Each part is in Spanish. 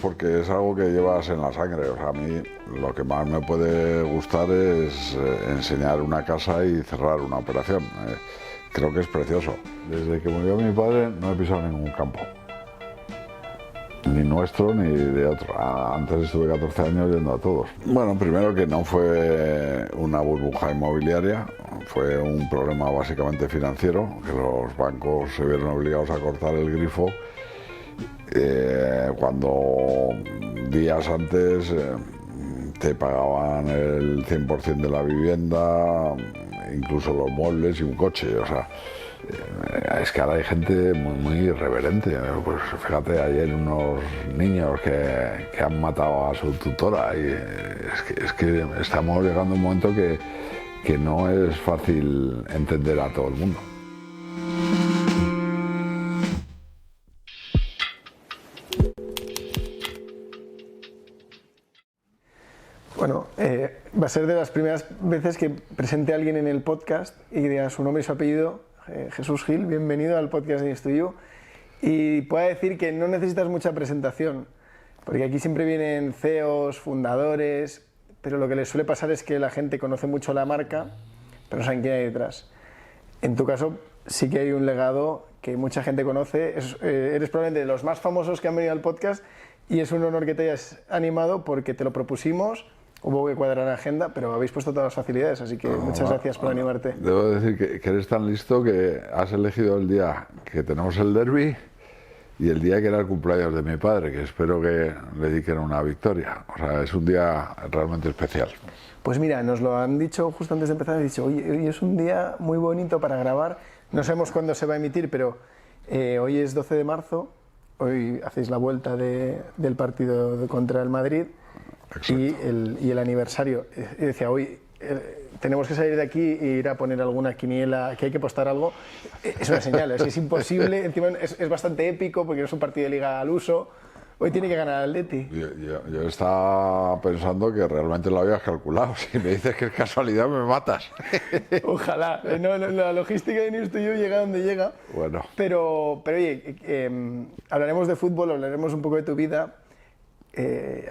Porque es algo que llevas en la sangre. O sea, a mí lo que más me puede gustar es enseñar una casa y cerrar una operación. Creo que es precioso. Desde que murió mi padre no he pisado ningún campo. Ni nuestro ni de otro. Antes estuve 14 años yendo a todos. Bueno, primero que no fue una burbuja inmobiliaria, fue un problema básicamente financiero, que los bancos se vieron obligados a cortar el grifo cuando días antes te pagaban el 100% de la vivienda, incluso los muebles y un coche. O sea, es que ahora hay gente muy irreverente. Pues fíjate, ayer unos niños que han matado a su tutora. Y es que estamos llegando a un momento que no es fácil entender a todo el mundo. Bueno, va a ser de las primeras veces que presente a alguien en el podcast y diga su nombre y su apellido. Jesús Gil, bienvenido al podcast de Estudio. Y puedo decir que no necesitas mucha presentación, porque aquí siempre vienen CEOs, fundadores, pero lo que les suele pasar es que la gente conoce mucho la marca, pero no saben quién hay detrás. En tu caso sí que hay un legado que mucha gente conoce. Eres probablemente de los más famosos que han venido al podcast y es un honor que te hayas animado porque te lo propusimos. Hubo que cuadrar la agenda, pero habéis puesto todas las facilidades, así que muchas gracias por animarte. Debo decir que eres tan listo que has elegido el día que tenemos el derbi y el día que era el cumpleaños de mi padre, que espero que le dediquen una victoria. O sea, es un día realmente especial. Pues mira, nos lo han dicho justo antes de empezar, han dicho, oye, hoy es un día muy bonito para grabar, no sabemos cuándo se va a emitir, pero hoy es 12 de marzo, hoy hacéis la vuelta del partido contra el Madrid. Y el aniversario. Decía, hoy tenemos que salir de aquí e ir a poner alguna quiniela, que hay que postar algo. Es una señal, es imposible. Encima es bastante épico porque no es un partido de liga al uso. Hoy tiene que ganar el Atleti. Yo estaba pensando que realmente lo habías calculado. Si me dices que es casualidad, me matas. Ojalá. No, la logística de News to You llega donde llega. Bueno. Pero oye, hablaremos de fútbol, hablaremos un poco de tu vida.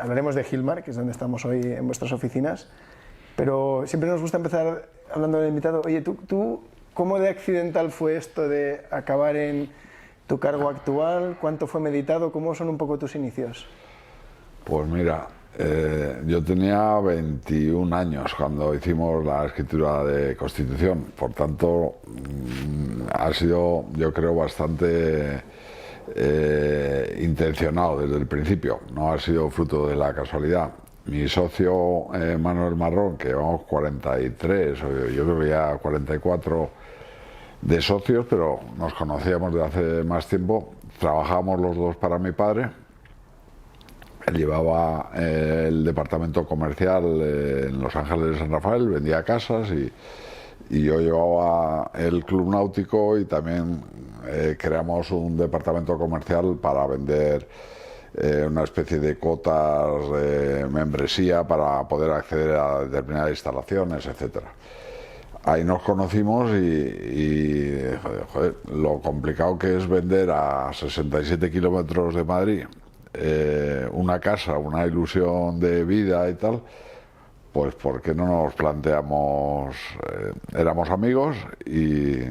Hablaremos de Gilmar, que es donde estamos hoy en vuestras oficinas, pero siempre nos gusta empezar hablando del invitado. Oye, ¿tú cómo de accidental fue esto de acabar en tu cargo actual? ¿Cuánto fue meditado? ¿Cómo son un poco tus inicios? Pues mira, yo tenía 21 años cuando hicimos la escritura de Constitución, por tanto ha sido, yo creo, bastante intencionado desde el principio, no ha sido fruto de la casualidad. Mi socio Manuel Marrón, que llevamos 43, yo creo que ya 44 de socios, pero nos conocíamos de hace más tiempo, trabajábamos los dos para mi padre. Él llevaba el departamento comercial en Los Ángeles de San Rafael, vendía casas y yo llevaba el club náutico y también creamos un departamento comercial para vender una especie de cuotas de membresía para poder acceder a determinadas instalaciones, etcétera. Ahí nos conocimos y joder, lo complicado que es vender a 67 kilómetros de Madrid una casa, una ilusión de vida y tal. Pues ¿por qué no nos planteamos? Éramos amigos y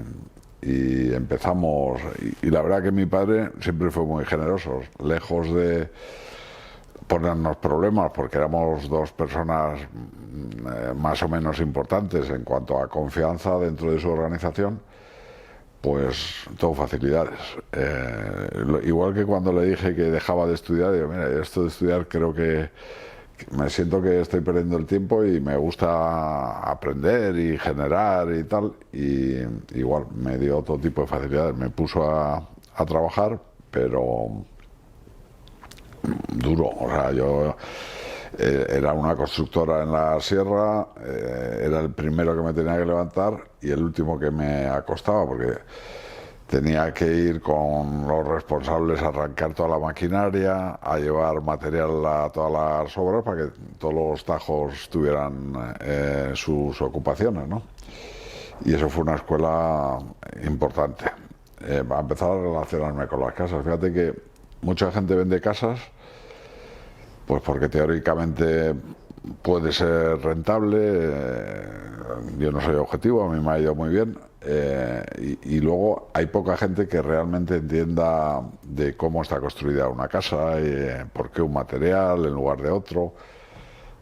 empezamos, y la verdad que mi padre siempre fue muy generoso, lejos de ponernos problemas, porque éramos dos personas más o menos importantes en cuanto a confianza dentro de su organización, pues todo facilidades. Igual que cuando le dije que dejaba de estudiar, digo, mira, esto de estudiar creo que me siento que estoy perdiendo el tiempo y me gusta aprender y generar y tal, y igual me dio todo tipo de facilidades, me puso a trabajar, pero duro. O sea, yo era una constructora en la sierra, era el primero que me tenía que levantar y el último que me acostaba, porque tenía que ir con los responsables a arrancar toda la maquinaria, a llevar material a todas las obras para que todos los tajos tuvieran sus ocupaciones, ¿no? Y eso fue una escuela importante. A empezar a relacionarme con las casas. Fíjate que mucha gente vende casas Pues porque teóricamente puede ser rentable, yo no soy objetivo, a mí me ha ido muy bien, y luego hay poca gente que realmente entienda de cómo está construida una casa, por qué un material en lugar de otro,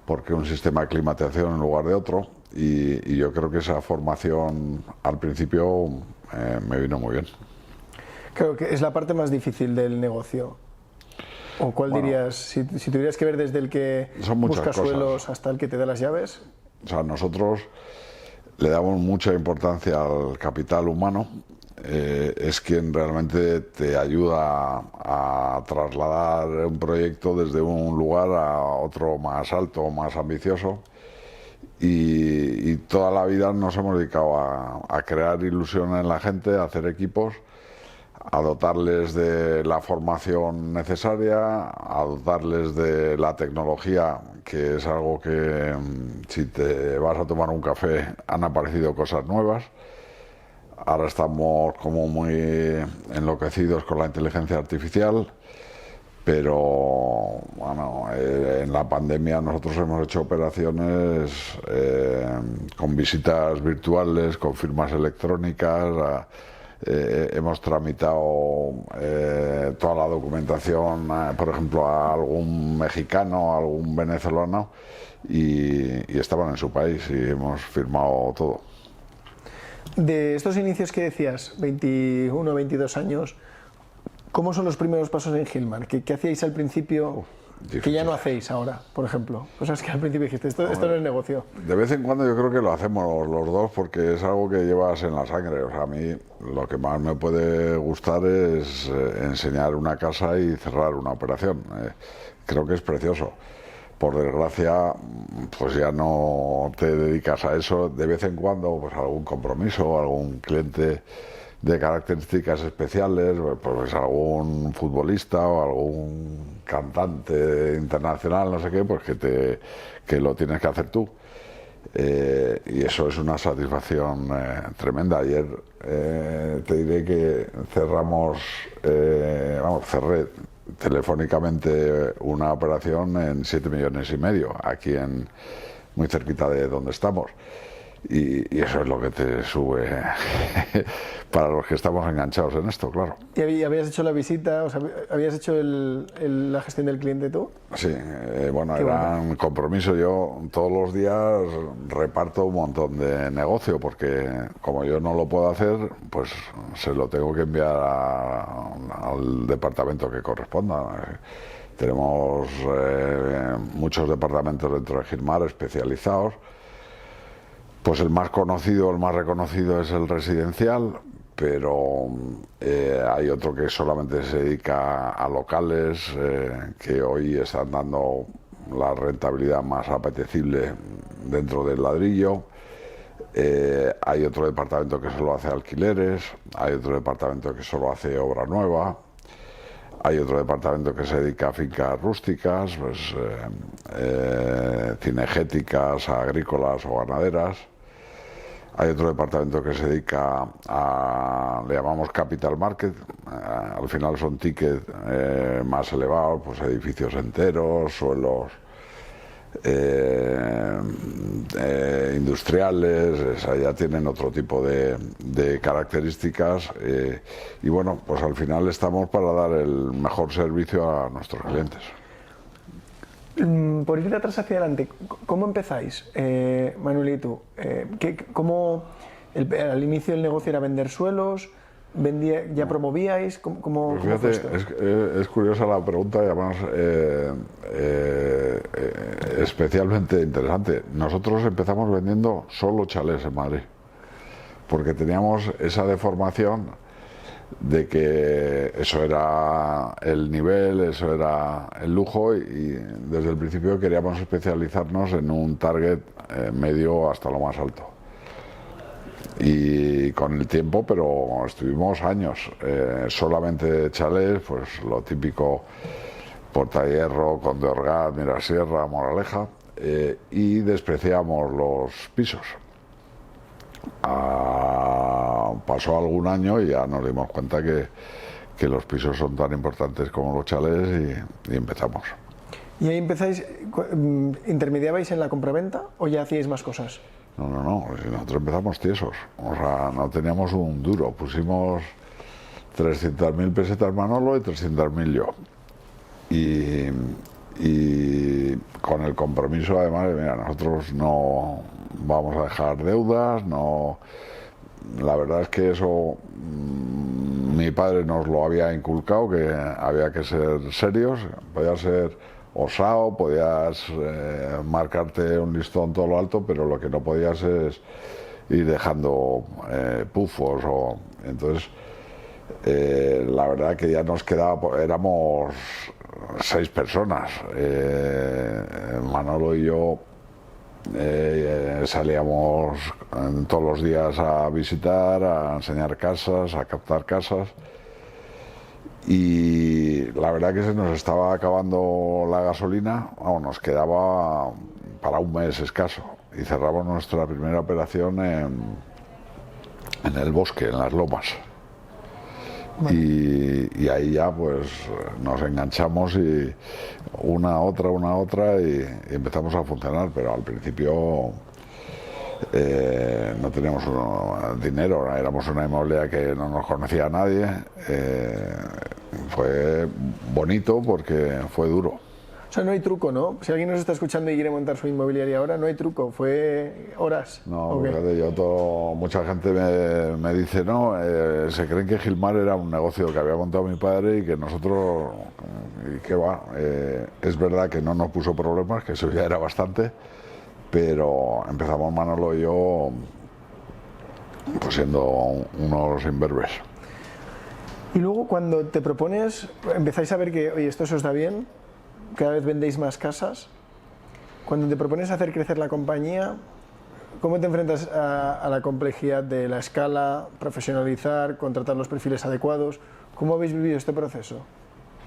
por qué un sistema de climatización en lugar de otro, y yo creo que esa formación al principio me vino muy bien. Creo que es la parte más difícil del negocio. ¿O cuál dirías, si tuvieras que ver desde el que busca suelos hasta el que te da las llaves? O sea, nosotros le damos mucha importancia al capital humano, es quien realmente te ayuda a trasladar un proyecto desde un lugar a otro más alto, más ambicioso, y toda la vida nos hemos dedicado a crear ilusión en la gente, a hacer equipos, a dotarles de la formación necesaria, a dotarles de la tecnología, que es algo que si te vas a tomar un café han aparecido cosas nuevas. Ahora estamos como muy enloquecidos con la inteligencia artificial, pero bueno, en la pandemia nosotros hemos hecho operaciones con visitas virtuales, con firmas electrónicas. Hemos tramitado toda la documentación, por ejemplo, a algún mexicano, a algún venezolano, y estaban en su país y hemos firmado todo. De estos inicios que decías, 21, 22 años, ¿cómo son los primeros pasos en Gilmar? ¿Qué hacíais al principio que ya no hacéis ahora, por ejemplo? Cosas que al principio dijiste, esto no es negocio. De vez en cuando yo creo que lo hacemos los dos porque es algo que llevas en la sangre. O sea, a mí lo que más me puede gustar es enseñar una casa y cerrar una operación. Creo que es precioso. Por desgracia, pues ya no te dedicas a eso. De vez en cuando, pues algún compromiso, algún cliente de características especiales, pues algún futbolista o algún cantante internacional, no sé qué, pues que lo tienes que hacer tú. Y eso es una satisfacción tremenda. Ayer te diré que cerré telefónicamente una operación en 7,5 millones aquí muy cerquita de donde estamos. Y eso es lo que te sube para los que estamos enganchados en esto, claro. ¿Y habías hecho la visita, o sea, habías hecho la gestión del cliente tú? Sí, bueno, era un compromiso. Yo todos los días reparto un montón de negocio porque como yo no lo puedo hacer, pues se lo tengo que enviar al departamento que corresponda. Tenemos muchos departamentos dentro de Gilmar especializados. Pues el más conocido, el más reconocido es el residencial, pero hay otro que solamente se dedica a locales, que hoy están dando la rentabilidad más apetecible dentro del ladrillo. Hay otro departamento que solo hace alquileres, hay otro departamento que solo hace obra nueva. Hay otro departamento que se dedica a fincas rústicas, pues, cinegéticas, agrícolas o ganaderas. Hay otro departamento que se dedica le llamamos capital market, al final son tickets más elevados, pues edificios enteros, suelos industriales, ya tienen otro tipo de características, y bueno, pues al final estamos para dar el mejor servicio a nuestros clientes. Por ir de atrás hacia adelante, ¿cómo empezáis, Manuel y tú? ¿Cómo al inicio del negocio era vender suelos? ¿Ya promovíais? ¿Cómo pues fíjate, fue esto? Es curiosa la pregunta y además especialmente interesante. Nosotros empezamos vendiendo solo chalés en Madrid, porque teníamos esa deformación de que eso era el nivel, eso era el lujo, y desde el principio queríamos especializarnos en un target medio hasta lo más alto. Y con el tiempo, pero estuvimos años solamente chalés, pues lo típico: Portahierro, Conde Orgaz, Mirasierra, Moraleja, y despreciamos los pisos. Pasó algún año y ya nos dimos cuenta que los pisos son tan importantes como los chalés, y empezamos. ¿Y ahí empezáis, intermediabais en la compraventa o ya hacíais más cosas? No, nosotros empezamos tiesos, o sea, no teníamos un duro, pusimos 300.000 pesetas Manolo y 300.000 yo. Y con el compromiso además de, mira, nosotros no vamos a dejar deudas, no. La verdad es que eso mi padre nos lo había inculcado, que había que ser serios, podía ser osado, podías marcarte un listón todo lo alto, pero lo que no podías es ir dejando pufos. Entonces, la verdad que ya nos quedaba, éramos 6 personas, Manolo y yo. Salíamos todos los días a visitar, a enseñar casas, a captar casas, y la verdad que se nos estaba acabando la gasolina, nos quedaba para un mes escaso, y cerramos nuestra primera operación en el bosque, en las lomas. Vale. Y ahí ya pues nos enganchamos y una otra y empezamos a funcionar, pero al principio no teníamos dinero, éramos una inmobiliaria que no nos conocía a nadie. Fue bonito porque fue duro. O sea, no hay truco, ¿no? Si alguien nos está escuchando y quiere montar su inmobiliaria ahora, no hay truco, fue horas. No, fíjate, mucha gente me dice, no, se creen que Gilmar era un negocio que había montado mi padre y que nosotros, y que va, es verdad que no nos puso problemas, que eso ya era bastante, pero empezamos Manolo y yo pues siendo unos imberbes. Y luego cuando te propones, empezáis a ver que, oye, esto se os da bien, cada vez vendéis más casas. Cuando te propones hacer crecer la compañía, ¿cómo te enfrentas a la complejidad de la escala, profesionalizar, contratar los perfiles adecuados? ¿Cómo habéis vivido este proceso?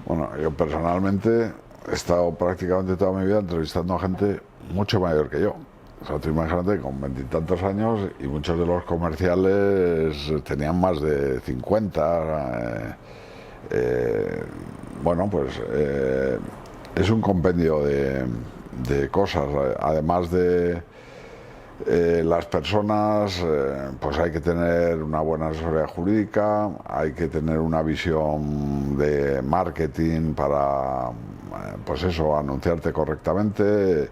Bueno, yo personalmente he estado prácticamente toda mi vida entrevistando a gente mucho mayor que yo. O sea, tú imagínate, con 20 y tantos años, y muchos de los comerciales tenían más de 50. Bueno, pues es un compendio de cosas, además de las personas, pues hay que tener una buena asesoría jurídica, hay que tener una visión de marketing para, pues eso, anunciarte correctamente.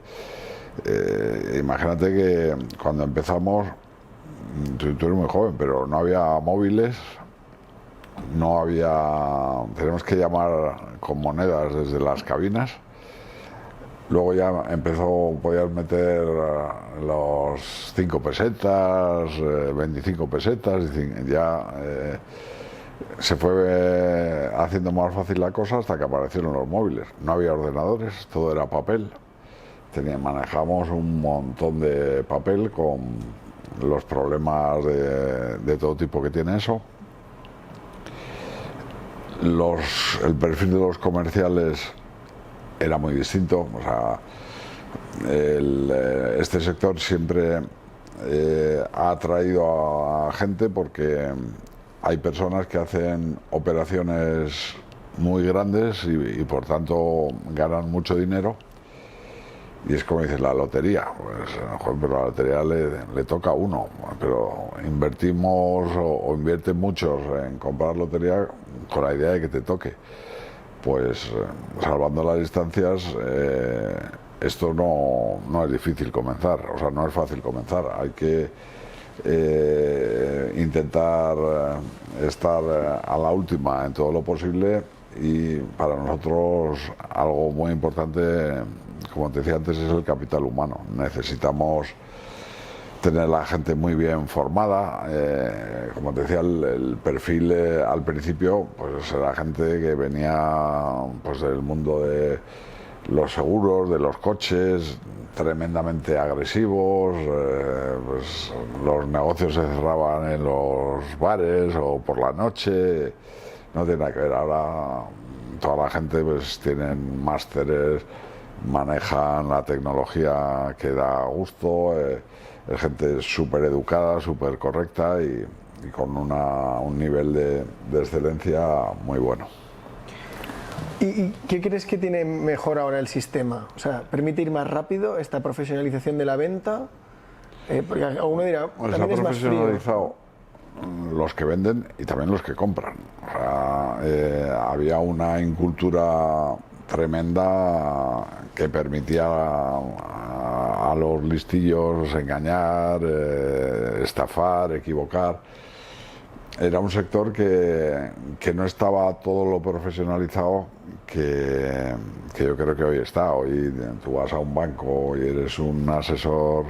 Imagínate que cuando empezamos, tú eres muy joven, pero no había móviles, no había, tenemos que llamar con monedas desde las cabinas. Luego ya podías meter los 5 pesetas, 25 pesetas, y ya se fue haciendo más fácil la cosa hasta que aparecieron los móviles. No había ordenadores, todo era papel. Manejamos un montón de papel con los problemas de todo tipo que tiene eso. El perfil de los comerciales era muy distinto, o sea, este sector siempre ha atraído a gente porque hay personas que hacen operaciones muy grandes y por tanto ganan mucho dinero, y es como dices, la lotería, pues, pero la lotería le toca a uno, pero invertimos o invierten muchos en comprar lotería con la idea de que te toque. Pues salvando las distancias, esto no es difícil comenzar, o sea, no es fácil comenzar. Hay que intentar estar a la última en todo lo posible, y para nosotros algo muy importante, como te decía antes, es el capital humano. Necesitamos tener la gente muy bien formada. Como te decía, el perfil al principio pues era gente que venía pues del mundo de los seguros, de los coches, tremendamente agresivos. Pues los negocios se cerraban en los bares o por la noche. No tiene nada que ver. Ahora toda la gente pues tienen másteres, manejan la tecnología que da gusto. Es gente súper educada, súper correcta y con un nivel de excelencia muy bueno. ¿Y qué crees que tiene mejor ahora el sistema? O sea, ¿permite ir más rápido esta profesionalización de la venta? Porque alguno dirá, Pues también es más frío. profesionalizado los que venden y también los que compran. O sea, había una incultura tremenda que permitía a los listillos engañar, estafar, equivocar. Era un sector que no estaba todo lo profesionalizado que yo creo que hoy está. Hoy tú vas a un banco y eres un asesor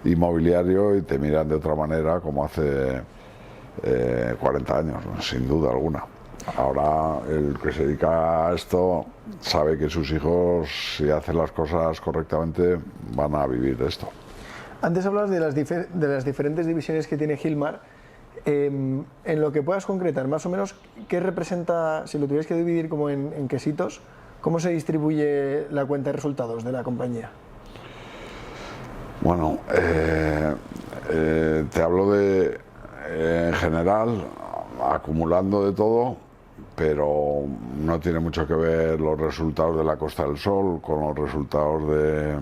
inmobiliario y te miran de otra manera como hace 40 años, sin duda alguna. Ahora el que se dedica a esto sabe que sus hijos, si hacen las cosas correctamente, van a vivir de esto. Antes hablabas de las diferentes divisiones que tiene Gilmar. En lo que puedas concretar, más o menos, ¿qué representa, si lo tuvieras que dividir como en quesitos, cómo se distribuye la cuenta de resultados de la compañía? Bueno, te hablo de, en general, acumulando de todo, pero no tiene mucho que ver los resultados de la Costa del Sol con los resultados de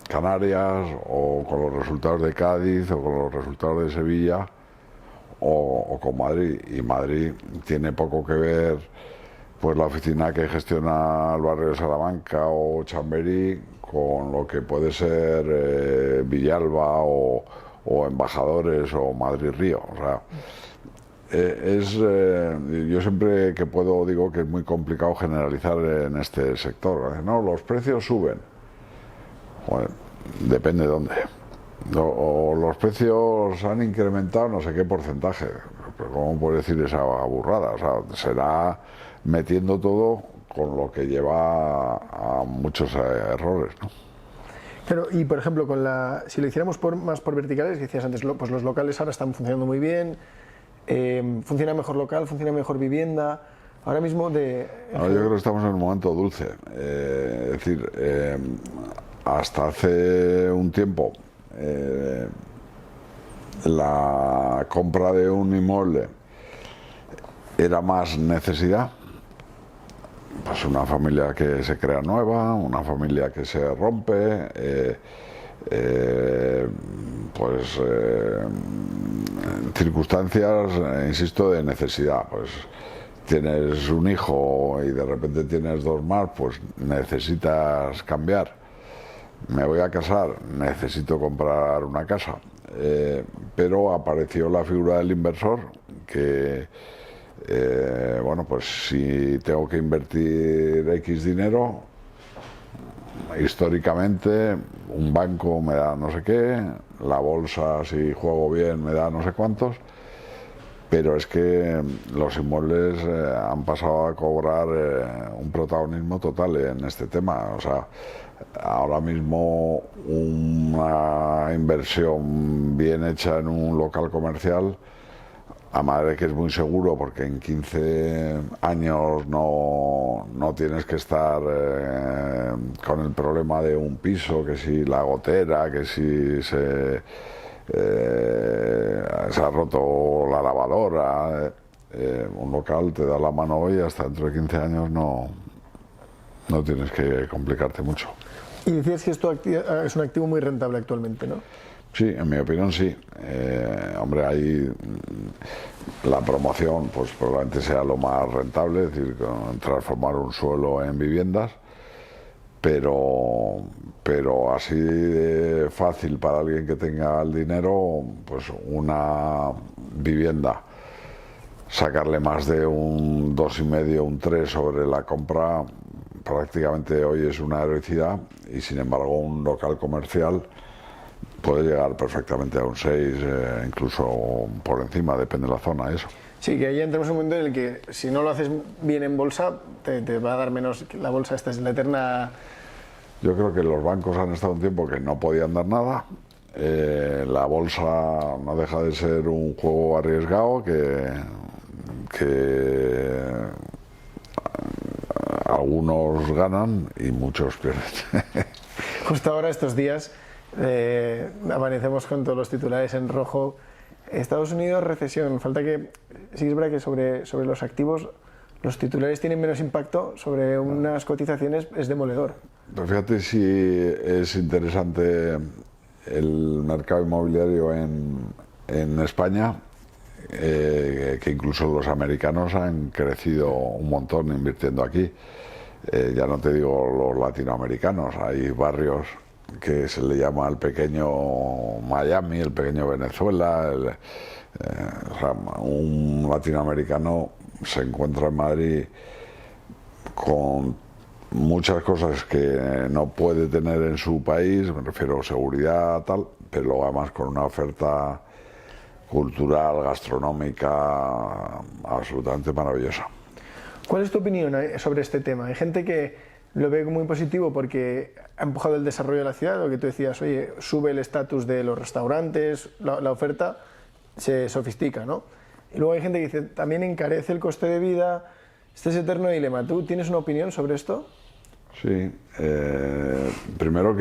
Canarias, o con los resultados de Cádiz, o con los resultados de Sevilla, o con Madrid. Y Madrid tiene poco que ver, pues, la oficina que gestiona el barrio de Salamanca o Chamberí con lo que puede ser Villalba o Embajadores o Madrid-Río. O sea, yo siempre que puedo digo que es muy complicado generalizar en este sector. No, los precios suben. Bueno, depende de dónde. O los precios han incrementado no sé qué porcentaje. Pero ¿cómo puedes decir esa burrada? O sea, será metiendo todo, con lo que lleva a muchos errores, ¿no? Pero, y por ejemplo, si lo hiciéramos más por verticales, que decías antes, pues los locales ahora están funcionando muy bien, funciona mejor local, funciona mejor vivienda. Ahora mismo Ahora yo creo que estamos en un momento dulce. Es decir, hasta hace un tiempo la compra de un inmueble era más necesidad. Pues una familia que se crea nueva, una familia que se rompe, circunstancias, insisto, de necesidad. Pues tienes un hijo y de repente tienes dos más, pues necesitas cambiar. Me voy a casar, necesito comprar una casa. Pero apareció la figura del inversor que, bueno, pues si tengo que invertir X dinero, históricamente un banco me da no sé qué, la bolsa, si juego bien, me da no sé cuántos, pero es que los inmuebles han pasado a cobrar un protagonismo total en este tema. O sea, ahora mismo una inversión bien hecha en un local comercial, a madre que es muy seguro, porque en 15 años no tienes que estar con el problema de un piso, que si la gotera, que si se ha roto la lavadora. Un local te da la mano hoy, hasta dentro de 15 años no tienes que complicarte mucho. Y decías que esto es un activo muy rentable actualmente, ¿no? Sí, en mi opinión sí. Hombre, ahí la promoción pues probablemente sea lo más rentable, es decir, transformar un suelo en viviendas, pero así de fácil para alguien que tenga el dinero, pues una vivienda, sacarle más de un 2,5, un 3 sobre la compra, prácticamente hoy es una heroicidad. Y sin embargo un local comercial puede llegar perfectamente a un 6, incluso por encima, depende de la zona, eso. Sí, que ahí entramos en un momento en el que si no lo haces bien en bolsa, te va a dar menos. La bolsa esta es la eterna. Yo creo que los bancos han estado un tiempo que no podían dar nada. La bolsa no deja de ser un juego arriesgado que algunos ganan y muchos pierden. Justo ahora, estos días, amanecemos con todos los titulares en rojo. Estados Unidos, recesión. Falta que, sí es verdad que sobre los activos, los titulares tienen menos impacto sobre unas cotizaciones, es demoledor. Pero fíjate si es interesante el mercado inmobiliario en España, que incluso los americanos han crecido un montón invirtiendo aquí. Ya no te digo los latinoamericanos, hay barrios que se le llama el pequeño Miami, el pequeño Venezuela. O sea, un latinoamericano se encuentra en Madrid con muchas cosas que no puede tener en su país, me refiero a seguridad, tal, pero luego además con una oferta cultural, gastronómica absolutamente maravillosa. ¿Cuál es tu opinión sobre este tema? Hay gente que lo ve muy positivo porque ha empujado el desarrollo de la ciudad, lo que tú decías, oye, sube el estatus de los restaurantes, la oferta se sofistica, ¿no? Y luego hay gente que dice, también encarece el coste de vida, este es eterno dilema. ¿Tú tienes una opinión sobre esto? Sí, primero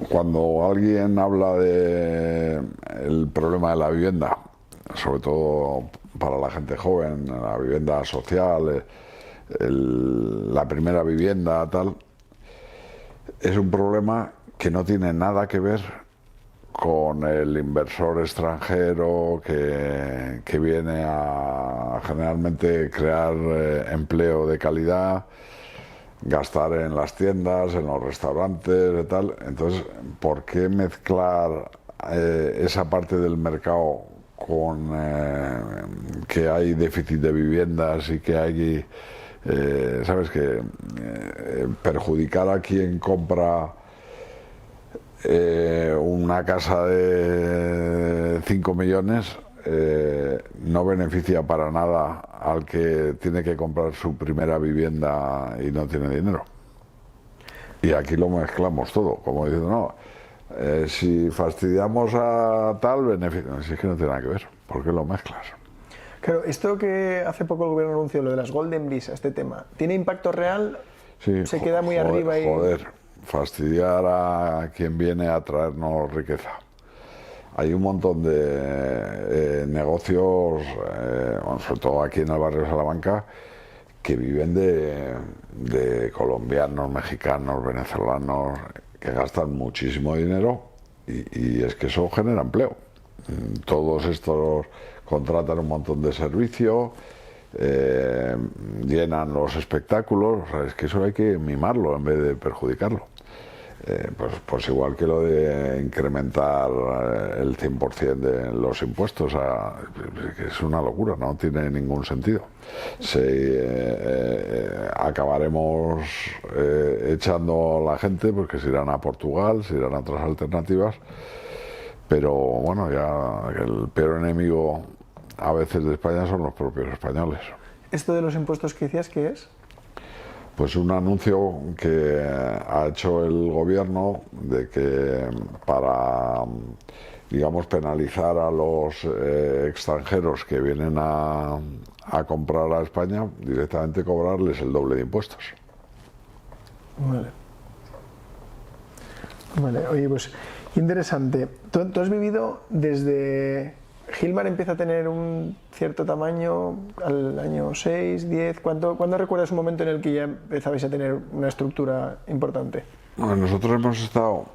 cuando alguien habla de el problema de la vivienda, sobre todo para la gente joven, la vivienda social, la primera vivienda, tal, es un problema que no tiene nada que ver con el inversor extranjero que viene a generalmente crear empleo de calidad, gastar en las tiendas, en los restaurantes y tal. Entonces, ¿por qué mezclar esa parte del mercado con que hay déficit de viviendas y que hay, sabes, que perjudicar a quien compra una casa de 5 millones no beneficia para nada al que tiene que comprar su primera vivienda y no tiene dinero? Y aquí lo mezclamos todo, como diciendo, no, si fastidiamos a tal beneficio, si es que no tiene nada que ver, ¿por qué lo mezclas? Claro, esto que hace poco el gobierno anunció, lo de las Golden Visa, este tema, ¿tiene impacto real? Sí, ¿Se queda muy arriba? Joder, fastidiar a quien viene a traernos riqueza. Hay un montón de negocios, sobre todo aquí en el barrio de Salamanca, que viven de colombianos, mexicanos, venezolanos, que gastan muchísimo dinero y es que eso genera empleo. Todos estos contratan un montón de servicios, llenan los espectáculos, o sea, es que eso hay que mimarlo en vez de perjudicarlo. Pues igual que lo de incrementar el 100% de los impuestos, que es una locura, no tiene ningún sentido. Acabaremos echando a la gente porque se irán a Portugal, se irán a otras alternativas, pero bueno, ya el peor enemigo a veces de España son los propios españoles. ¿Esto de los impuestos que decías qué es? Pues un anuncio que ha hecho el gobierno de que para, digamos, penalizar a los extranjeros que vienen a comprar a España, directamente cobrarles el doble de impuestos. Vale, oye, pues interesante. ¿Tú has vivido desde... Gilmar empieza a tener un cierto tamaño al año 6, 10. ¿Cuándo recuerdas un momento en el que ya empezabais a tener una estructura importante? Bueno, nosotros hemos estado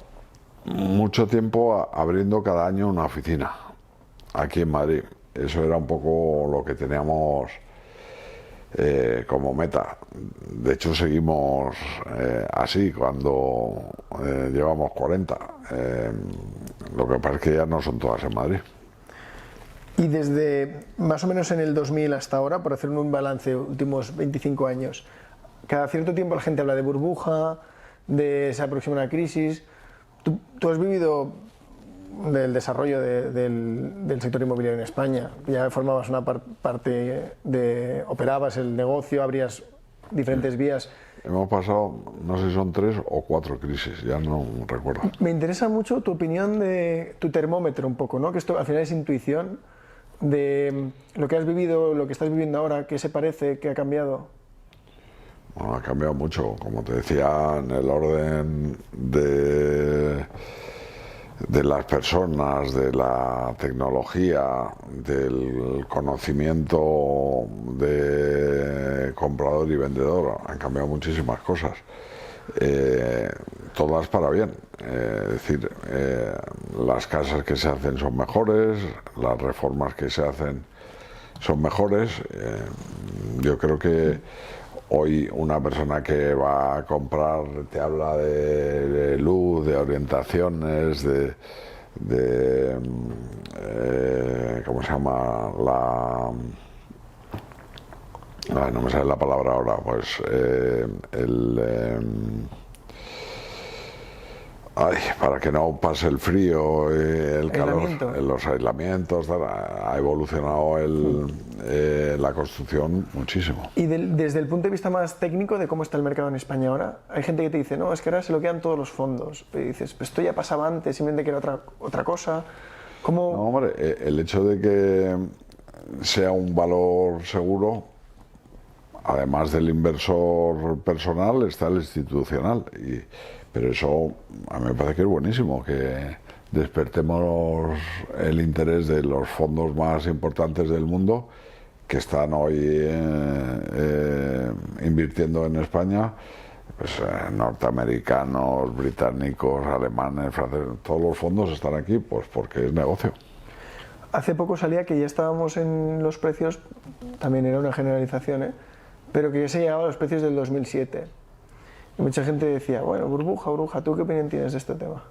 mucho tiempo abriendo cada año una oficina aquí en Madrid. Eso era un poco lo que teníamos como meta. De hecho, seguimos así cuando llevamos 40. Lo que pasa es que ya no son todas en Madrid. Y desde más o menos en el 2000 hasta ahora, por hacer un balance, últimos 25 años, cada cierto tiempo la gente habla de burbuja, de se aproxima una crisis. ¿Tú has vivido del desarrollo del sector inmobiliario en España? Ya formabas una parte operabas el negocio, abrías diferentes vías. Hemos pasado, no sé si son 3 o 4 crisis, ya no recuerdo. Me interesa mucho tu opinión de tu termómetro un poco, ¿no? Que esto al final es intuición de lo que has vivido, lo que estás viviendo ahora, ¿qué se parece, qué ha cambiado? Bueno, ha cambiado mucho, como te decía, en el orden de de las personas, de la tecnología, del conocimiento de comprador y vendedor. Han cambiado muchísimas cosas, todas para bien. Es decir, las casas que se hacen son mejores, las reformas que se hacen son mejores. Yo creo que hoy una persona que va a comprar te habla de luz, de orientaciones, ¿cómo se llama? No me sale la palabra ahora, pues para que no pase el frío, el calor, los aislamientos, ha evolucionado la construcción muchísimo. Y desde el punto de vista más técnico de cómo está el mercado en España ahora, hay gente que te dice, no, es que ahora se lo quedan todos los fondos. Y dices, pues esto ya pasaba antes, simplemente que era otra cosa. ¿Cómo? No, hombre, el hecho de que sea un valor seguro, además del inversor personal, está el institucional. Pero eso a mí me parece que es buenísimo, que despertemos el interés de los fondos más importantes del mundo, que están hoy invirtiendo en España, pues norteamericanos, británicos, alemanes, franceses, todos los fondos están aquí pues porque es negocio. Hace poco salía que ya estábamos en los precios, también era una generalización, pero que ya se llegaba a los precios del 2007. Y mucha gente decía, bueno, burbuja, ¿tú qué opinión tienes de este tema?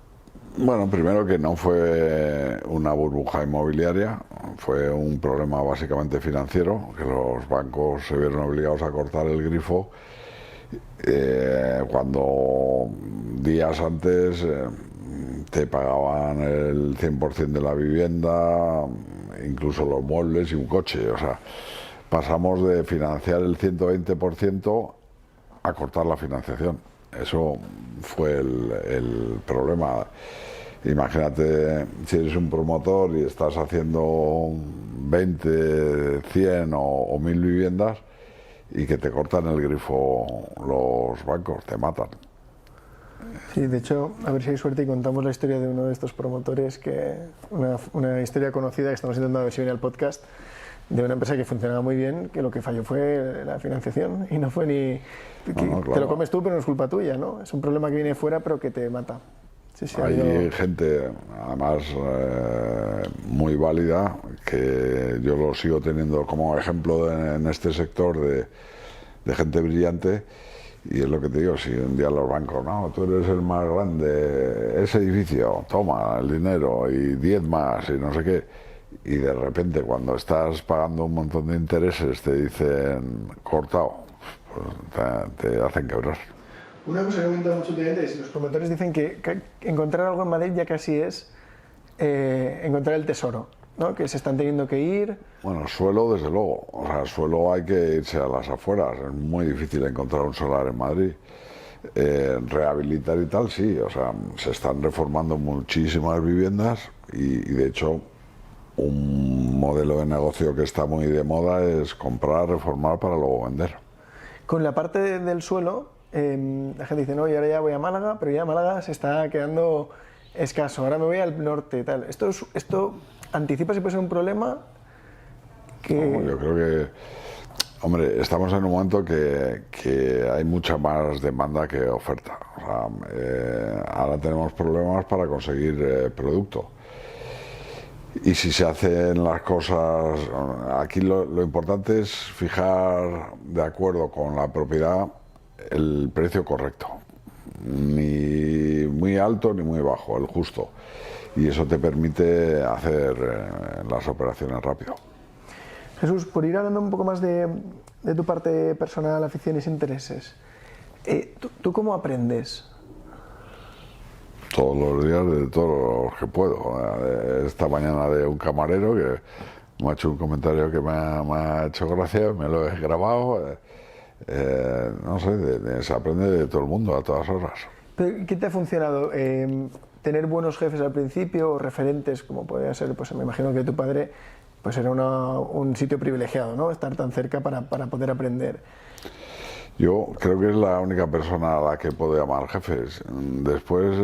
Bueno, primero que no fue una burbuja inmobiliaria, fue un problema básicamente financiero, que los bancos se vieron obligados a cortar el grifo cuando días antes te pagaban el 100% de la vivienda, incluso los muebles y un coche. O sea, pasamos de financiar el 120% a cortar la financiación. Eso fue el problema. Imagínate si eres un promotor y estás haciendo 20, 100 o 1000 viviendas y que te cortan el grifo los bancos, te matan. Sí, de hecho, a ver si hay suerte y contamos la historia de uno de estos promotores, una historia conocida que estamos intentando ver si viene al podcast, de una empresa que funcionaba muy bien, que lo que falló fue la financiación y no fue ni... No, claro. Te lo comes tú, pero no es culpa tuya, ¿no? Es un problema que viene fuera, pero que te mata. Sí, hay gente, además, muy válida, que yo lo sigo teniendo como ejemplo en este sector de gente brillante, y es lo que te digo, si un día los bancos, no, tú eres el más grande, ese edificio, toma el dinero y 10 más y no sé qué, y de repente cuando estás pagando un montón de intereses te dicen cortado, pues te hacen quebrar. Una cosa que comenta mucho últimamente es los promotores dicen que encontrar algo en Madrid ya casi es encontrar el tesoro, ¿no? Que se están teniendo que ir. Bueno, suelo desde luego, o sea, suelo hay que irse a las afueras, es muy difícil encontrar un solar en Madrid. Rehabilitar y tal, sí, o sea, se están reformando muchísimas viviendas y de hecho un modelo de negocio que está muy de moda es comprar, reformar para luego vender. Con la parte del suelo, la gente dice, no, y ahora ya voy a Málaga, pero ya Málaga se está quedando escaso, ahora me voy al norte y tal. ¿Esto anticipa si puede ser un problema? No, yo creo que, hombre, estamos en un momento que hay mucha más demanda que oferta. O sea, ahora tenemos problemas para conseguir producto. Y si se hacen las cosas, aquí lo importante es fijar de acuerdo con la propiedad el precio correcto, ni muy alto ni muy bajo, el justo, y eso te permite hacer las operaciones rápido. Jesús, por ir hablando un poco más de tu parte personal, aficiones e intereses, ¿tú cómo aprendes? Todos los días, de todos los que puedo. Esta mañana de un camarero que me ha hecho un comentario que me ha hecho gracia, me lo he grabado. No sé, se aprende de todo el mundo a todas horas. ¿Pero qué te ha funcionado? ¿Tener buenos jefes al principio o referentes, como podría ser? Pues me imagino que tu padre pues era un sitio privilegiado, ¿no? Estar tan cerca para poder aprender. Yo creo que es la única persona a la que puedo llamar jefes. Después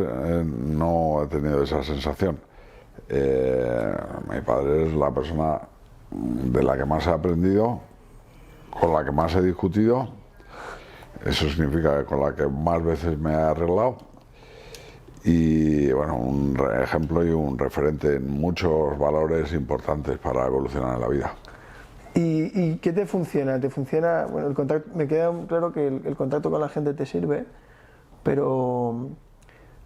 no he tenido esa sensación. Mi padre es la persona de la que más he aprendido, con la que más he discutido. Eso significa que con la que más veces me he arreglado. Y bueno, un ejemplo y un referente en muchos valores importantes para evolucionar en la vida. ¿Y qué te funciona? ¿Te funciona? Bueno, el contacto, me queda claro que el contacto con la gente te sirve, pero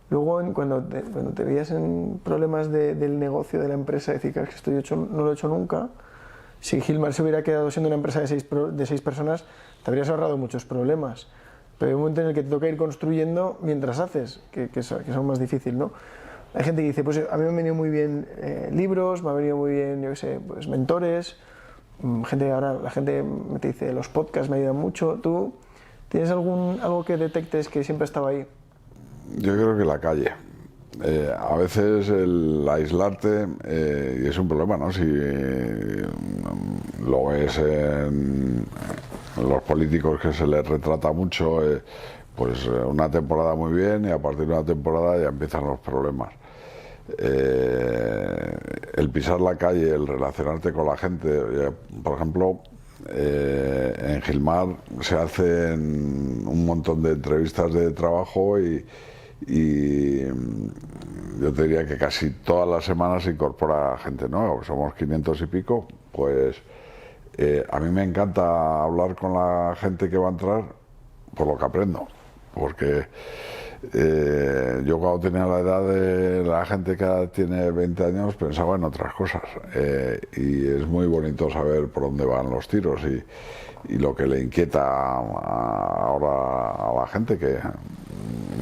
luego cuando te veías en problemas del negocio, de la empresa, decir que esto no lo he hecho nunca, si Gilmar se hubiera quedado siendo una empresa de seis personas, te habrías ahorrado muchos problemas. Pero hay un momento en el que te toca ir construyendo mientras haces, que son más difícil, ¿no? Hay gente que dice, pues a mí me han venido muy bien libros, me han venido muy bien, yo qué sé, pues mentores. La gente te dice, los podcasts me ayudan mucho. ¿Tú tienes algo que detectes que siempre estaba ahí? Yo creo que la calle. A veces el aislarte, y es un problema, ¿no? Si lo ves en los políticos, que se les retrata mucho, pues una temporada muy bien y a partir de una temporada ya empiezan los problemas. El pisar la calle, el relacionarte con la gente, por ejemplo, en Gilmar se hacen un montón de entrevistas de trabajo y yo te diría que casi todas las semanas se incorpora gente nueva, somos 500 y pico, pues a mí me encanta hablar con la gente que va a entrar por lo que aprendo, porque yo cuando tenía la edad de la gente que tiene 20 años pensaba en otras cosas, y es muy bonito saber por dónde van los tiros y lo que le inquieta ahora a la gente, que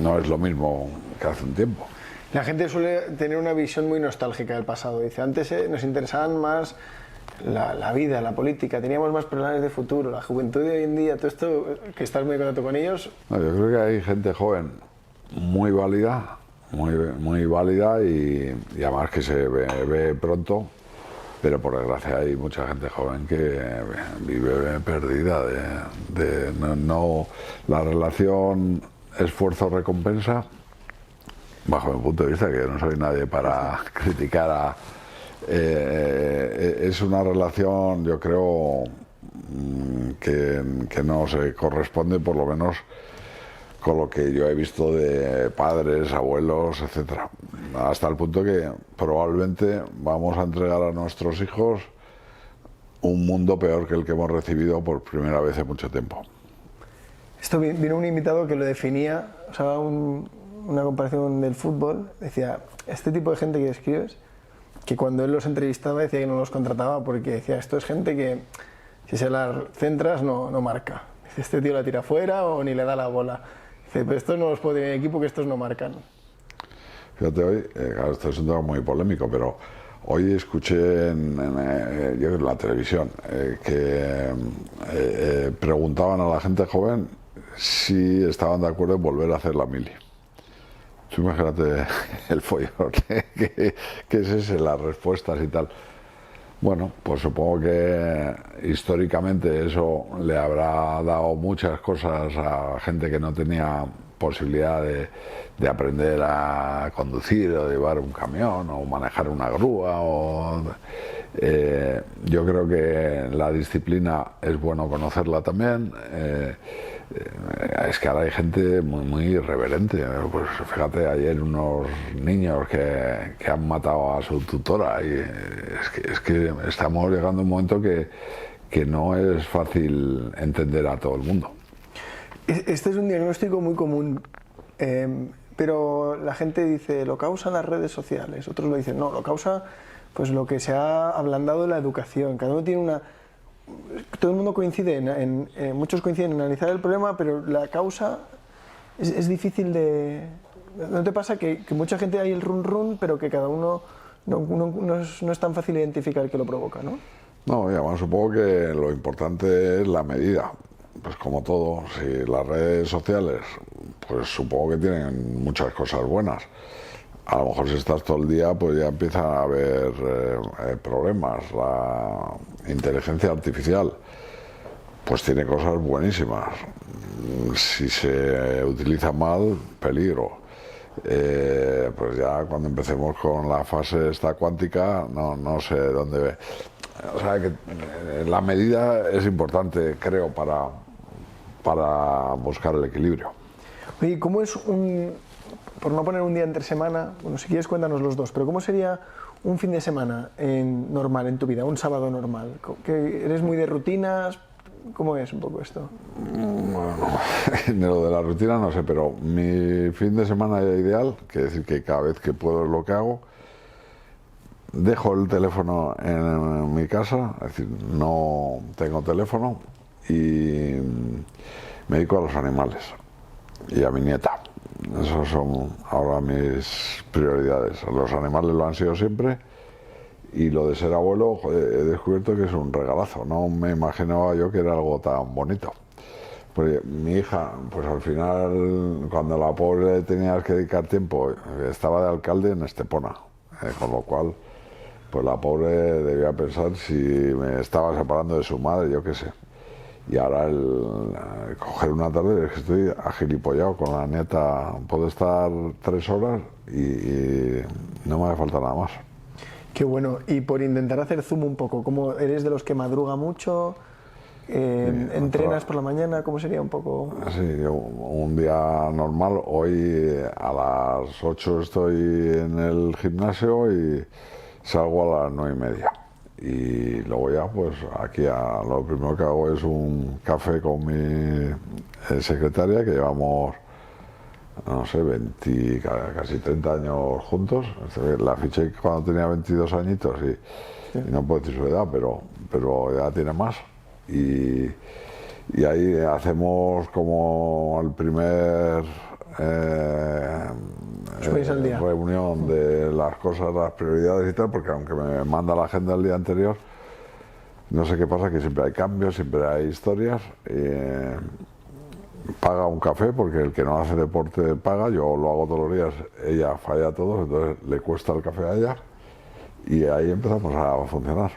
no es lo mismo que hace un tiempo. La gente suele tener una visión muy nostálgica del pasado. Dice, antes nos interesaban más la vida, la política, teníamos más planes de futuro, la juventud de hoy en día, todo esto, que estás muy en contacto con ellos. No, yo creo que hay gente joven muy válida, muy válida y además que se ve pronto, pero por desgracia hay mucha gente joven que vive perdida no la relación esfuerzo-recompensa, bajo mi punto de vista, que yo no soy nadie para criticar es una relación, yo creo, que no se corresponde, por lo menos con lo que yo he visto de padres, abuelos, etcétera, hasta el punto que probablemente vamos a entregar a nuestros hijos un mundo peor que el que hemos recibido por primera vez en mucho tiempo. Esto vino un invitado que lo definía, o sea, una comparación del fútbol, decía, este tipo de gente que describes, que cuando él los entrevistaba decía que no los contrataba porque decía, esto es gente que si se la centras no marca. Dice, este tío la tira fuera o ni le da la bola. Dice, pero estos no los puede tener en equipo, que estos no marcan. Fíjate, hoy, claro, esto es un tema muy polémico, pero hoy escuché en la televisión que preguntaban a la gente joven si estaban de acuerdo en volver a hacer la mili. Tú imagínate el follón que es ese, las respuestas y tal. Bueno, pues supongo que históricamente eso le habrá dado muchas cosas a gente que no tenía posibilidad de aprender a conducir o llevar un camión o manejar una grúa. Yo creo que la disciplina es bueno conocerla también. Es que ahora hay gente muy irreverente. Pues fíjate, ayer unos niños que han matado a su tutora, y es que estamos llegando a un momento que no es fácil entender a todo el mundo. Este es un diagnóstico muy común, pero la gente dice, lo causan las redes sociales, otros lo dicen, no, lo causa pues lo que se ha ablandado de la educación. Cada uno tiene todo el mundo coincide muchos coinciden en analizar el problema, pero la causa es difícil de... ¿No te pasa que mucha gente hay el run, pero que cada uno no es tan fácil identificar qué lo provoca, ¿no? No, y además supongo que lo importante es la medida. Pues como todo, si las redes sociales, pues supongo que tienen muchas cosas buenas. A lo mejor si estás todo el día, pues ya empiezan a haber problemas. La inteligencia artificial, Pues tiene cosas buenísimas. Si se utiliza mal, peligro. Pues ya cuando empecemos con la fase esta cuántica, no sé dónde. O sea que la medida es importante, creo, para buscar el equilibrio. Oye, ¿cómo es por no poner un día entre semana, bueno, si quieres cuéntanos los dos, pero cómo sería un fin de semana normal en tu vida, un sábado normal? ¿Eres muy de rutinas? ¿Cómo es un poco esto? Bueno, de lo de la rutina no sé, pero mi fin de semana ideal, que decir que cada vez que puedo es lo que hago, dejo el teléfono en mi casa, es decir, no tengo teléfono y me dedico a los animales y a mi nieta. Esas son ahora mis prioridades. Los animales lo han sido siempre y lo de ser abuelo, joder, he descubierto que es un regalazo. No me imaginaba yo que era algo tan bonito. Pues mi hija, pues al final, cuando la pobre le tenías que dedicar tiempo, estaba de alcalde en Estepona, con lo cual, pues la pobre debía pensar si me estaba separando de su madre, yo qué sé. Y ahora coger una tarde, es que estoy agilipollado con la nieta, puedo estar 3 horas y no me hace falta nada más. Qué bueno. Y por intentar hacer zoom un poco, ¿cómo eres de los que madruga mucho? ¿Entrenas por la mañana? ¿Cómo sería un poco? Sí, yo, un día normal, hoy a las 8 estoy en el gimnasio y salgo a las 9:30. Y luego ya, pues aquí lo primero que hago es un café con mi secretaria, que llevamos, no sé, casi 30 años juntos. La fiché cuando tenía 22 añitos y no puedo decir su edad, pero ya tiene más. Y ahí hacemos como el primer reunión de las cosas, las prioridades y tal, porque aunque me manda la agenda el día anterior, no sé qué pasa, que siempre hay cambios, siempre hay historias. Paga un café porque el que no hace deporte paga, yo lo hago todos los días, ella falla a todos, entonces le cuesta el café a ella y ahí empezamos a funcionar.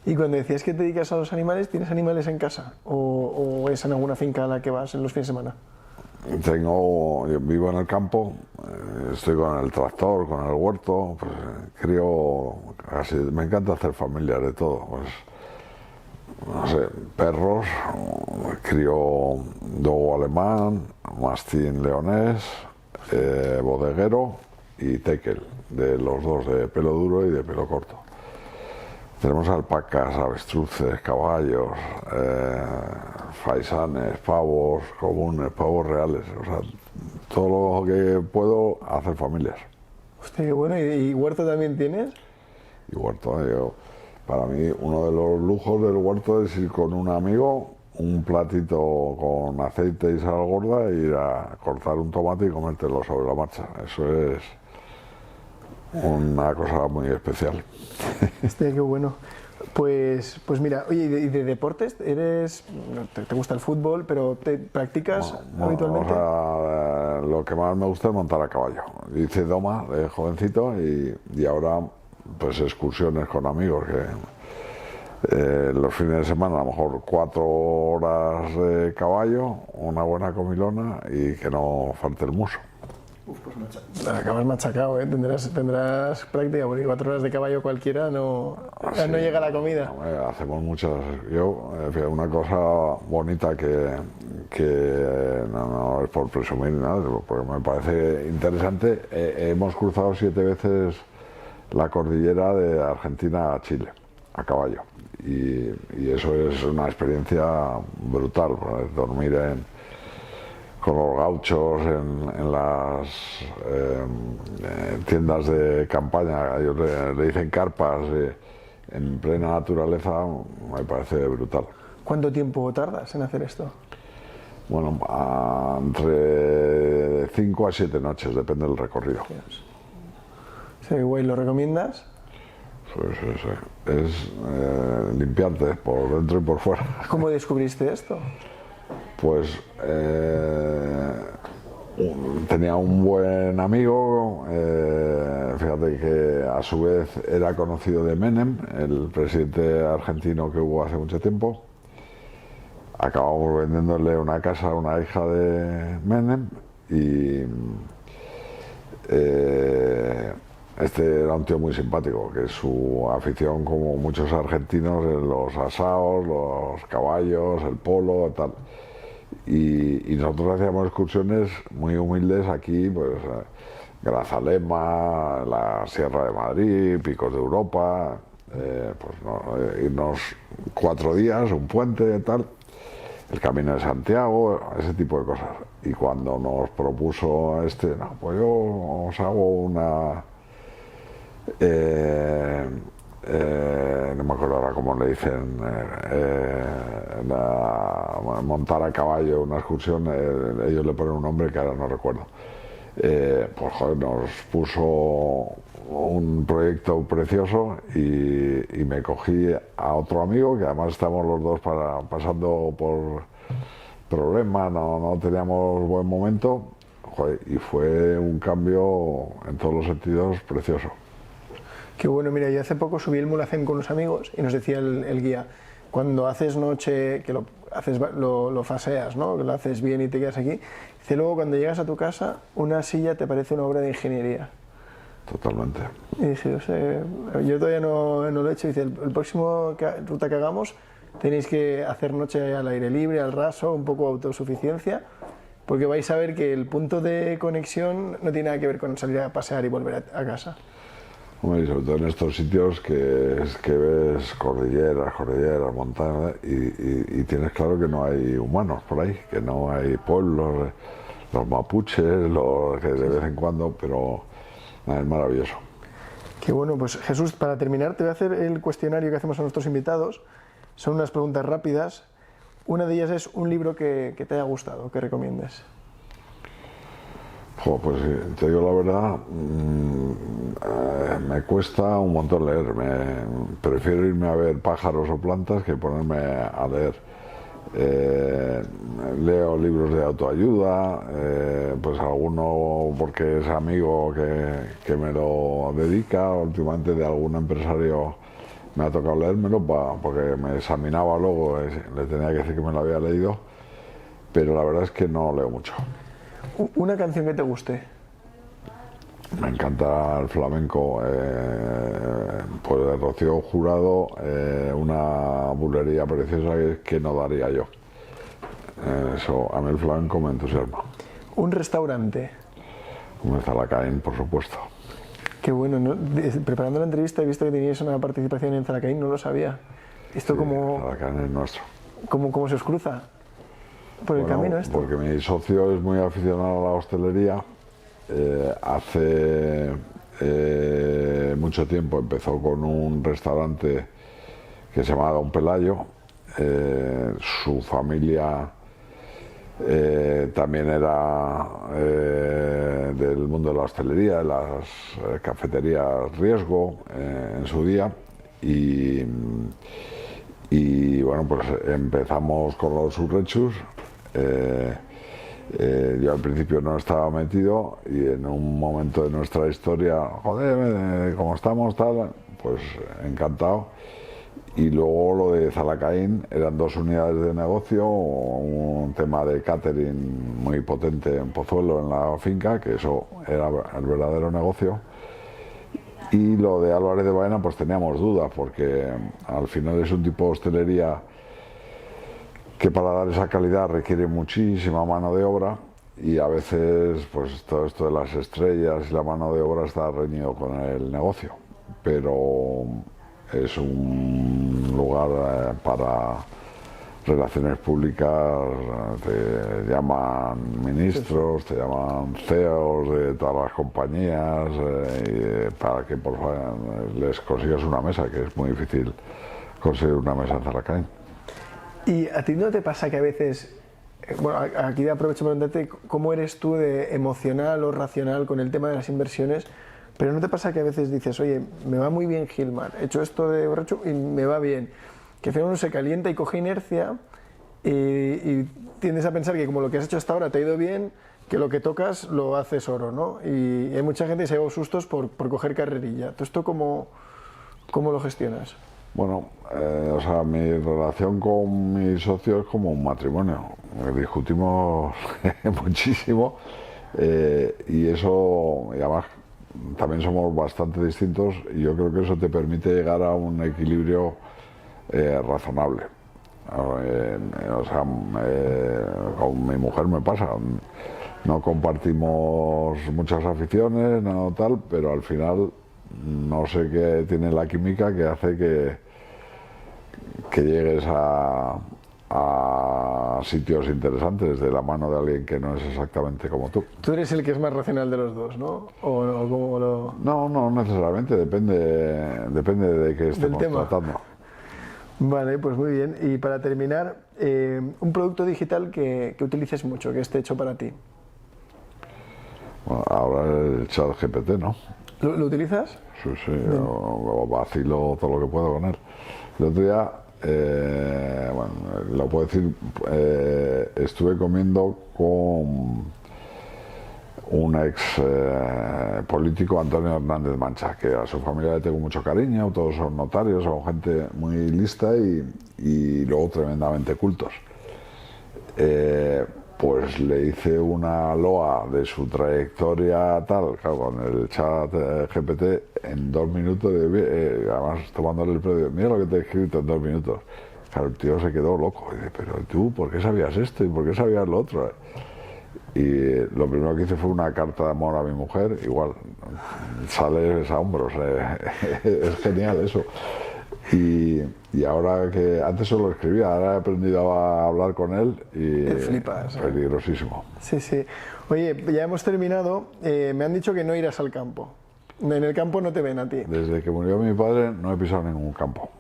Y cuando decías que te dedicas a los animales, ¿tienes animales en casa? ¿O es en alguna finca a la que vas en los fines de semana? Yo vivo en el campo, estoy con el tractor, con el huerto, pues crío, me encanta hacer familias de todo, pues no sé, perros, crío dogo alemán, mastín leonés, bodeguero y tekel, de los dos, de pelo duro y de pelo corto. Tenemos alpacas, avestruces, caballos, faisanes, pavos comunes, pavos reales, o sea, todo lo que puedo hacer familias. Hostia, qué bueno. ¿Y huerto también tienes? Y huerto, para mí uno de los lujos del huerto es ir con un amigo, un platito con aceite y sal gorda, e ir a cortar un tomate y comértelo sobre la marcha. Eso es una cosa muy especial. Hostia, qué bueno. Pues mira, oye, ¿y de deportes? ¿Te gusta el fútbol, pero practicas habitualmente? O sea, lo que más me gusta es montar a caballo. Hice doma de jovencito y ahora pues excursiones con amigos, que los fines de semana a lo mejor 4 horas de caballo, una buena comilona y que no falte el muso. Pues acabas machacado, ¿eh? Tendrás práctica, porque 4 horas de caballo cualquiera no llega a la comida. Hacemos muchas. Una cosa bonita que no es por presumir ni nada, porque me parece interesante. Hemos cruzado 7 veces la cordillera de Argentina a Chile, a caballo. Y eso es una experiencia brutal, dormir con los gauchos en las tiendas de campaña, ellos le dicen carpas, en plena naturaleza, me parece brutal. ¿Cuánto tiempo tardas en hacer esto? Bueno, entre 5 a 7 noches, depende del recorrido. Sí, güey, ¿lo recomiendas? Sí. Es limpiante por dentro y por fuera. ¿Cómo descubriste esto? Pues tenía un buen amigo, fíjate que a su vez era conocido de Menem, el presidente argentino que hubo hace mucho tiempo. acabamos vendiéndole una casa a una hija de Menem y este era un tío muy simpático, que su afición, como muchos argentinos, es los asaos, los caballos, el polo, tal. Y nosotros hacíamos excursiones muy humildes aquí, pues Grazalema, la Sierra de Madrid, Picos de Europa, irnos 4 días, un puente, tal, el Camino de Santiago, ese tipo de cosas. Y cuando nos propuso no, pues yo os hago una... no me acuerdo ahora cómo le dicen, montar a caballo, una excursión, ellos le ponen un nombre que ahora no recuerdo. Pues joder, nos puso un proyecto precioso y me cogí a otro amigo, que además estábamos los dos pasando por problemas, no teníamos buen momento, joder, y fue un cambio en todos los sentidos precioso. Qué bueno, mira, yo hace poco subí el Mulhacén con unos amigos y nos decía el guía, cuando haces noche, que lo faseas, ¿no? Que lo haces bien y te quedas aquí, dice, luego cuando llegas a tu casa, una silla te parece una obra de ingeniería. Totalmente. Y dije, o sea, yo todavía no lo he hecho, dice, el próximo ruta que hagamos tenéis que hacer noche al aire libre, al raso, un poco autosuficiencia, porque vais a ver que el punto de conexión no tiene nada que ver con salir a pasear y volver a casa. Hombre, y sobre todo en estos sitios que ves cordilleras, montañas, y tienes claro que no hay humanos por ahí, que no hay pueblos, los mapuches, que de vez en cuando, pero nada, es maravilloso. Qué bueno, pues Jesús, para terminar te voy a hacer el cuestionario que hacemos a nuestros invitados. Son unas preguntas rápidas. Una de ellas es un libro que te haya gustado, que recomiendes. Pues te digo la verdad, me cuesta un montón leer. Prefiero irme a ver pájaros o plantas que ponerme a leer. Leo libros de autoayuda, pues alguno porque es amigo que me lo dedica. Últimamente de algún empresario me ha tocado leérmelo porque me examinaba luego, le tenía que decir que me lo había leído, pero la verdad es que no leo mucho. ¿Una canción que te guste? Me encanta el flamenco, pues de Rocío Jurado, una bulería preciosa que no daría yo. Eso, a mí el flamenco me entusiasma. ¿Un restaurante? Un Zalacaín, por supuesto. Qué bueno, ¿no? Preparando la entrevista he visto que teníais una participación en Zalacaín, no lo sabía. Esto Sí, como... Zalacaín es nuestro. ¿Cómo se os cruza por el camino esto? Porque mi socio es muy aficionado a la hostelería. Hace mucho tiempo empezó con un restaurante que se llamaba Don Pelayo. Su familia también era del mundo de la hostelería, de las cafeterías Riesgo en su día. Y bueno, pues empezamos con los surrechus. Yo al principio no estaba metido y en un momento de nuestra historia, joder, como estamos, tal, pues encantado. Y luego lo de Zalacaín eran 2 unidades de negocio, un tema de catering muy potente en Pozuelo, en la finca, que eso era el verdadero negocio. Y lo de Álvarez de Baena pues teníamos dudas, porque al final es un tipo de hostelería que para dar esa calidad requiere muchísima mano de obra y a veces pues todo esto de las estrellas y la mano de obra está reñido con el negocio, pero es un lugar para relaciones públicas, te llaman ministros, te llaman CEOs de todas las compañías para que por favor les consigas una mesa, que es muy difícil conseguir una mesa en Zalacaín. ¿Y a ti no te pasa que a veces, bueno, aquí aprovecho para preguntarte cómo eres tú de emocional o racional con el tema de las inversiones, pero no te pasa que a veces dices, oye, me va muy bien Gilmar, he hecho esto de borracho y me va bien, que al final uno se calienta y coge inercia y tiendes a pensar que como lo que has hecho hasta ahora te ha ido bien, que lo que tocas lo haces oro, ¿no? Y hay mucha gente que se lleva sustos por coger carrerilla. ¿Tú esto cómo lo gestionas? Bueno, o sea, mi relación con mi socio es como un matrimonio. Discutimos muchísimo y eso, y además también somos bastante distintos y yo creo que eso te permite llegar a un equilibrio razonable. O sea, con mi mujer me pasa. No compartimos muchas aficiones, no tal, pero al final no sé qué tiene la química que hace que llegues a sitios interesantes de la mano de alguien que no es exactamente como tú. Tú eres el que es más racional de los dos, ¿no? ¿O cómo lo...? No, no necesariamente, depende de qué estemos tratando. Vale, pues muy bien. Y para terminar, un producto digital que utilices mucho, que esté hecho para ti. Bueno, ahora el chat GPT, ¿no? ¿Lo utilizas? Sí, sí, yo vacilo todo lo que puedo con él. El otro día, bueno, lo puedo decir, estuve comiendo con un ex político, Antonio Hernández Mancha, que a su familia le tengo mucho cariño, todos son notarios, son gente muy lista y luego tremendamente cultos. Pues le hice una loa de su trayectoria tal, claro, con el chat GPT en 2 minutos, además tomándole el premio, mira lo que te he escrito en 2 minutos. Claro, el tío se quedó loco, y dice, pero tú, ¿por qué sabías esto y por qué sabías lo otro? Y lo primero que hice fue una carta de amor a mi mujer, igual, sales a hombros, es genial eso. Y ahora que antes solo escribía, ahora he aprendido a hablar con él y flipas, peligrosísimo. Sí, sí. Oye, ya hemos terminado. Me han dicho que no irás al campo. En el campo no te ven a ti. Desde que murió mi padre no he pisado ningún campo.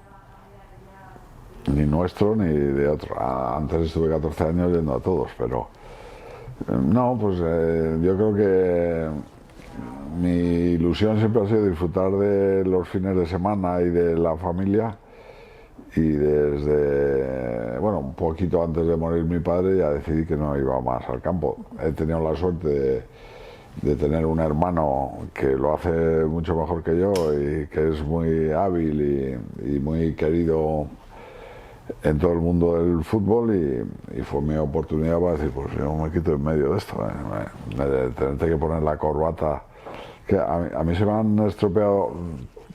Ni nuestro ni de otro. Antes estuve 14 años yendo a todos, pero no, pues yo creo que mi ilusión siempre ha sido disfrutar de los fines de semana y de la familia. Y desde, bueno, un poquito antes de morir mi padre ya decidí que no iba más al campo. He tenido la suerte de tener un hermano que lo hace mucho mejor que yo y que es muy hábil y muy querido en todo el mundo del fútbol y fue mi oportunidad para decir, pues yo me quito en medio de esto, de tenerte que poner la corbata. Que a mí se me han estropeado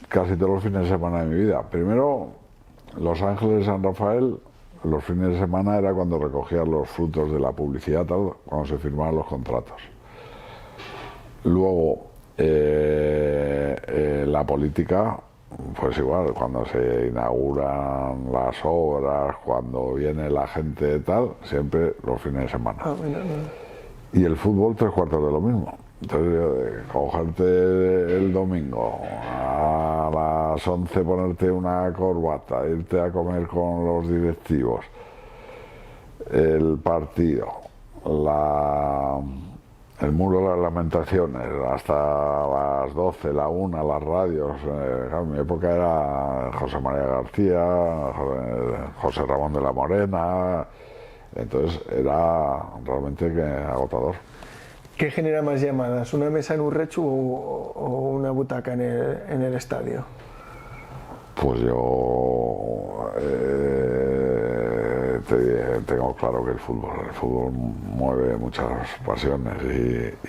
casi todos los fines de semana de mi vida. Primero, Los Ángeles de San Rafael, los fines de semana era cuando recogía los frutos de la publicidad, tal, cuando se firmaban los contratos. Luego, la política, pues igual, cuando se inauguran las obras, cuando viene la gente tal, siempre los fines de semana. Y el fútbol 3/4 de lo mismo. Entonces, cogerte el domingo a las 11, ponerte una corbata, irte a comer con los directivos, el partido, el muro de las lamentaciones, hasta las 12, la 1, las radios. En mi época era José María García, José Ramón de la Morena, entonces era realmente agotador. ¿Qué genera más llamadas? ¿Una mesa en Urrechu o una butaca en el estadio? Pues yo tengo claro que el fútbol mueve muchas pasiones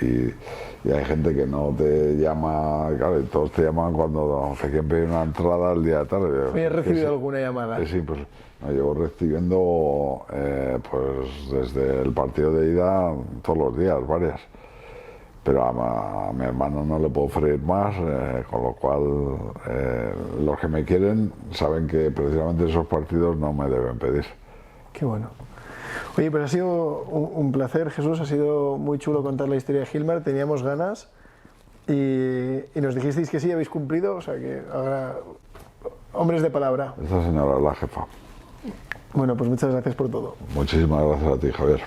y hay gente que no te llama, claro, y todos te llaman cuando se quieren pedir una entrada el día de tarde. ¿Has recibido alguna llamada? Sí, pues me llevo recibiendo pues desde el partido de ida todos los días, varias. Pero a mi hermano no le puedo freír más, con lo cual los que me quieren saben que precisamente esos partidos no me deben pedir. Qué bueno. Oye, pues ha sido un placer, Jesús, ha sido muy chulo contar la historia de Gilmar, teníamos ganas y nos dijisteis que sí, habéis cumplido, o sea que ahora, hombres de palabra. Esta señora es la jefa. Bueno, pues muchas gracias por todo. Muchísimas gracias a ti, Javier.